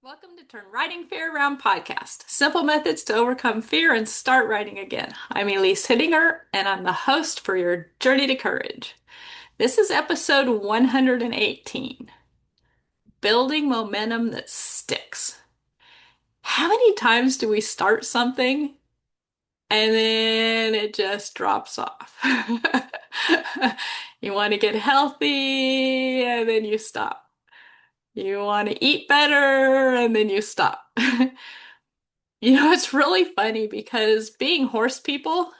Welcome to Turn Writing Fear Around podcast. Simple methods to overcome fear and start writing again. I'm Elise Hittinger, and I'm the host for your Journey to Courage. This is episode 118, Building Momentum That Sticks. How many times do we start something and then it just drops off? You want to get healthy and then you stop. You want to eat better and then you stop. It's really funny because being horse people,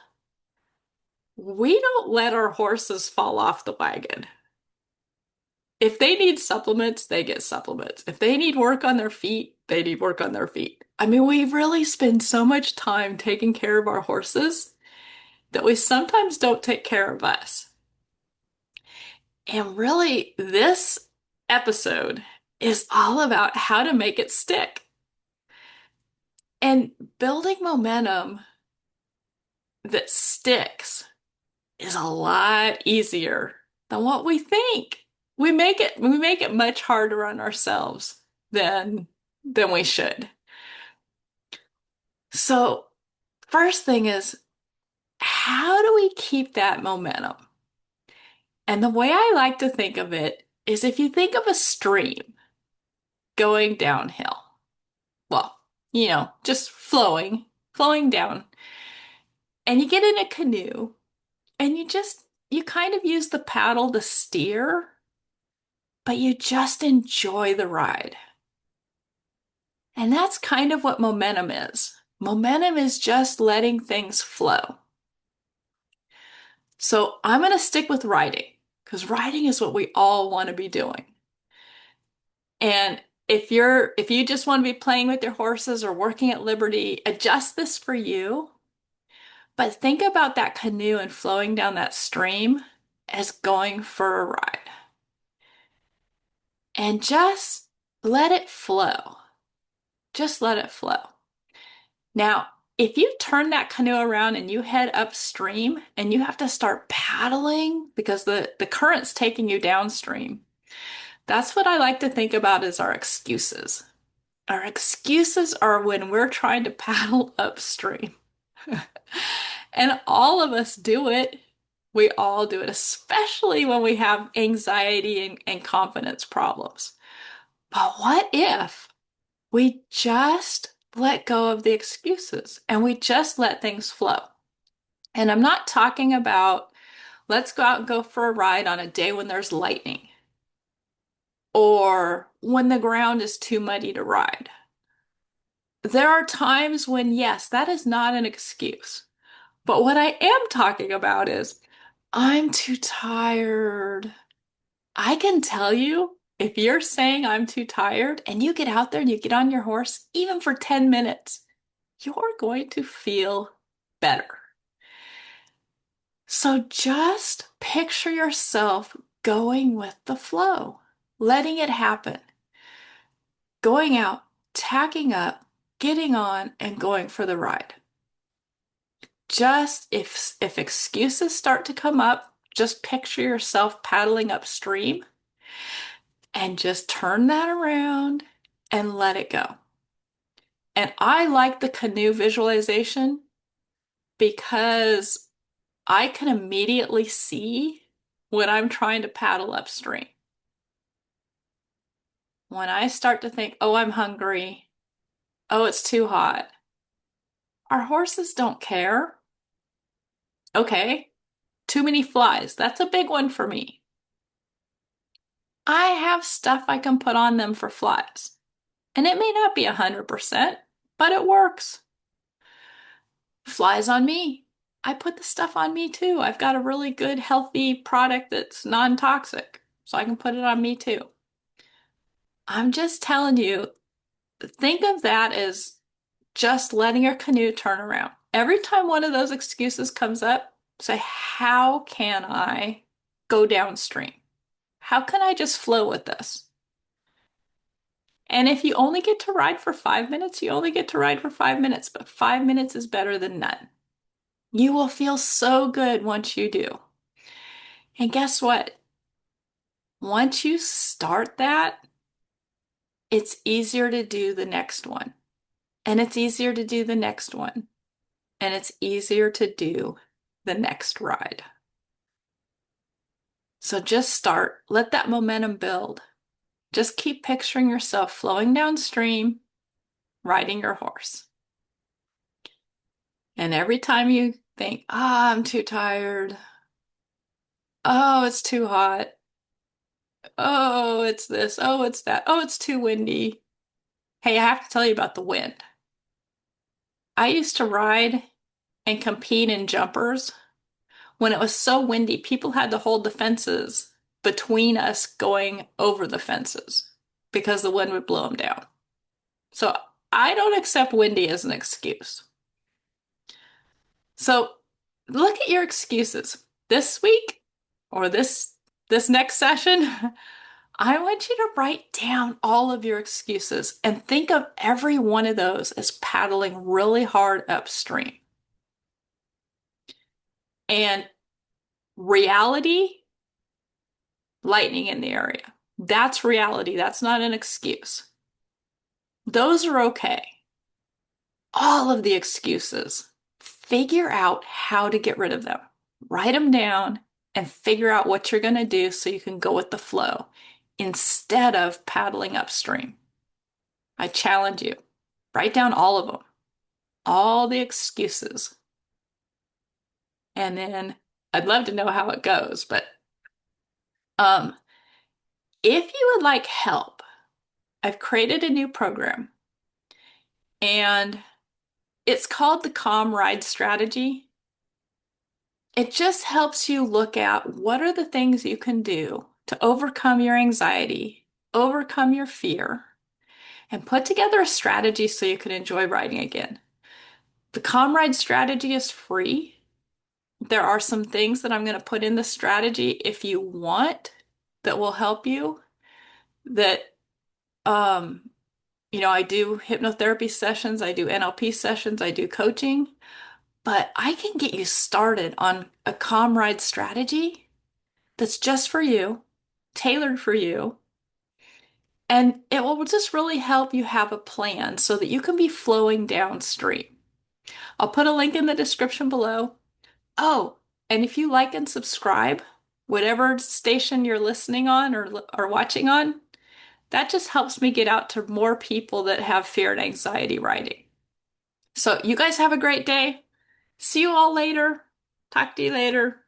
we don't let our horses fall off the wagon. If they need supplements, they get supplements. If they need work on their feet, they need work on their feet. I mean, we really spend so much time taking care of our horses that we sometimes don't take care of us. And really, this episode is all about how to make it stick. And building momentum that sticks is a lot easier than what we think. We make it much harder on ourselves than we should. So, first thing is, how do we keep that momentum? And the way I like to think of it is if you think of a stream going downhill. Well, just flowing down. And you get in a canoe and you kind of use the paddle to steer, but you just enjoy the ride. And that's kind of what momentum is. Momentum is just letting things flow. So I'm going to stick with writing because writing is what we all want to be doing. And if you just want to be playing with your horses or working at Liberty, adjust this for you. But think about that canoe and flowing down that stream as going for a ride. And just let it flow. Just let it flow. Now, if you turn that canoe around and you head upstream and you have to start paddling because the current's taking you downstream, that's what I like to think about as our excuses. Our excuses are when we're trying to paddle upstream. And all of us do it. We all do it, especially when we have anxiety and confidence problems. But what if we just let go of the excuses and we just let things flow? And I'm not talking about let's go out and go for a ride on a day when there's lightning or when the ground is too muddy to ride. There are times when, yes, that is not an excuse. But what I am talking about is I'm too tired. I can tell you, if you're saying I'm too tired and you get out there and you get on your horse, even for 10 minutes, you're going to feel better. So just picture yourself going with the flow, letting it happen, going out, tacking up, getting on, and going for the ride. Just if excuses start to come up, just picture yourself paddling upstream and just turn that around and let it go. And I like the canoe visualization because I can immediately see when I'm trying to paddle upstream. When I start to think, oh, I'm hungry, oh, it's too hot. Our horses don't care. Okay, too many flies. That's a big one for me. I have stuff I can put on them for flies. And it may not be 100%, but it works. Flies on me. I put the stuff on me too. I've got a really good, healthy product that's non-toxic, so I can put it on me too. I'm just telling you, think of that as just letting your canoe turn around. Every time one of those excuses comes up, say, how can I go downstream? How can I just flow with this? And if you only get to ride for 5 minutes, you only get to ride for 5 minutes, but 5 minutes is better than none. You will feel so good once you do. And guess what? Once you start that, it's easier to do the next one. And it's easier to do the next one. And it's easier to do the next ride. So just start, let that momentum build. Just keep picturing yourself flowing downstream, riding your horse. And every time you think, ah, I'm too tired. Oh, it's too hot. Oh, it's this. Oh, it's that. Oh, it's too windy. Hey, I have to tell you about the wind. I used to ride and compete in jumpers. When it was so windy, people had to hold the fences between us going over the fences because the wind would blow them down. So I don't accept windy as an excuse. So look at your excuses this week or this next session. I want you to write down all of your excuses and think of every one of those as paddling really hard upstream. And reality, lightning in the area. That's reality. That's not an excuse. Those are okay. All of the excuses, figure out how to get rid of them. Write them down and figure out what you're going to do so you can go with the flow instead of paddling upstream. I challenge you. Write down all of them, all the excuses. And then I'd love to know how it goes, but um, if you would like help, I've created a new program and it's called the Calm Ride Strategy. It just helps you look at what are the things you can do to overcome your anxiety, overcome your fear, and put together a strategy so you can enjoy riding again. The Calm Ride Strategy is free. There are some things that I'm going to put in the strategy if you want that will help you. That, um, I do hypnotherapy sessions, I do NLP sessions, I do coaching, but I can get you started on a Calm Ride strategy that's just for you, tailored for you, and it will just really help you have a plan so that you can be flowing downstream. I'll put a link in the description below. Oh, and if you like and subscribe, whatever station you're listening on or watching on, that just helps me get out to more people that have fear and anxiety riding. So you guys have a great day. See you all later. Talk to you later.